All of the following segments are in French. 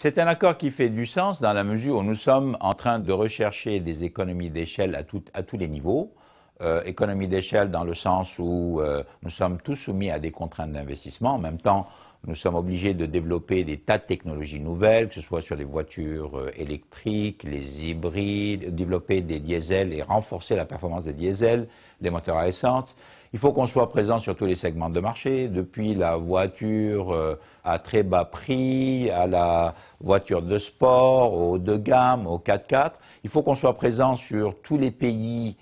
C'est un accord qui fait du sens dans la mesure où nous sommes en train de rechercher des économies d'échelle à tous les niveaux. Économie d'échelle dans le sens où nous sommes tous soumis à des contraintes d'investissement. En même temps, nous sommes obligés de développer des tas de technologies nouvelles, que ce soit sur les voitures électriques, les hybrides, développer des diesels et renforcer la performance des diesels, les moteurs à essence. Il faut qu'on soit présent sur tous les segments de marché, depuis la voiture à très bas prix, à la voiture de sport, au haut de gamme, au 4x4. Il faut qu'on soit présent sur tous les pays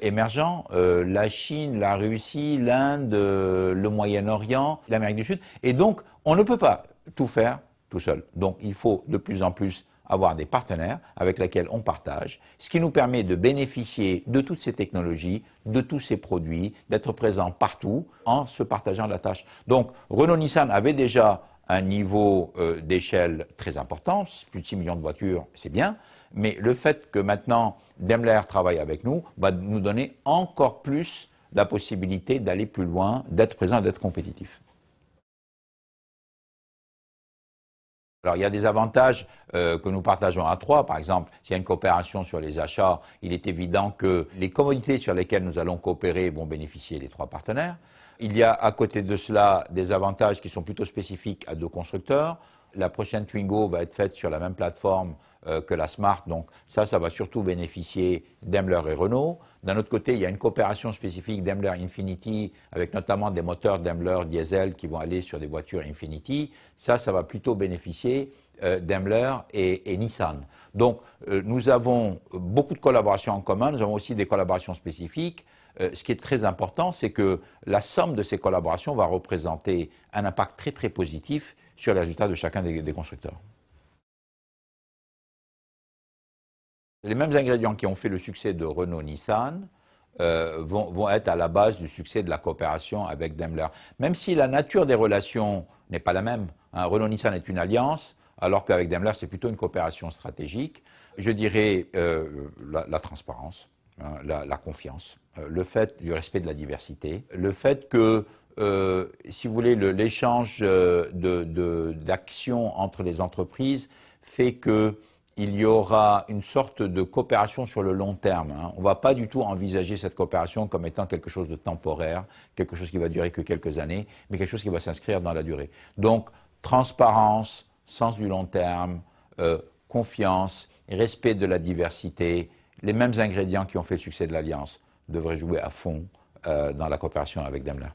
émergents, la Chine, la Russie, l'Inde, le Moyen-Orient, l'Amérique du Sud. Et donc, on ne peut pas tout faire tout seul. Donc, il faut de plus en plus avoir des partenaires avec lesquels on partage, ce qui nous permet de bénéficier de toutes ces technologies, de tous ces produits, d'être présents partout en se partageant la tâche. Donc, Renault-Nissan avait déjà un niveau d'échelle très important, plus de 6 millions de voitures, c'est bien, mais le fait que maintenant Daimler travaille avec nous va nous donner encore plus la possibilité d'aller plus loin, d'être présent, d'être compétitif. Alors, il y a des avantages que nous partageons à trois. Par exemple, s'il y a une coopération sur les achats, il est évident que les commodités sur lesquelles nous allons coopérer vont bénéficier des trois partenaires. Il y a à côté de cela des avantages qui sont plutôt spécifiques à deux constructeurs. La prochaine Twingo va être faite sur la même plateforme que la Smart, donc ça va surtout bénéficier Daimler et Renault. D'un autre côté, il y a une coopération spécifique Daimler Infiniti, avec notamment des moteurs Daimler diesel qui vont aller sur des voitures Infiniti. Ça va plutôt bénéficier Daimler et Nissan. Donc, nous avons beaucoup de collaborations en commun, nous avons aussi des collaborations spécifiques. Ce qui est très important, c'est que la somme de ces collaborations va représenter un impact très très positif sur les résultats de chacun des constructeurs. Les mêmes ingrédients qui ont fait le succès de Renault-Nissan vont être à la base du succès de la coopération avec Daimler. Même si la nature des relations n'est pas la même. Renault-Nissan est une alliance, alors qu'avec Daimler, c'est plutôt une coopération stratégique. Je dirais la transparence, la confiance, le fait du respect de la diversité, le fait que, si vous voulez, l'échange d'actions entre les entreprises fait que il y aura une sorte de coopération sur le long terme. On ne va pas du tout envisager cette coopération comme étant quelque chose de temporaire, quelque chose qui va durer que quelques années, mais quelque chose qui va s'inscrire dans la durée. Donc, transparence, sens du long terme, confiance, respect de la diversité, les mêmes ingrédients qui ont fait le succès de l'Alliance devraient jouer à fond dans la coopération avec Daimler.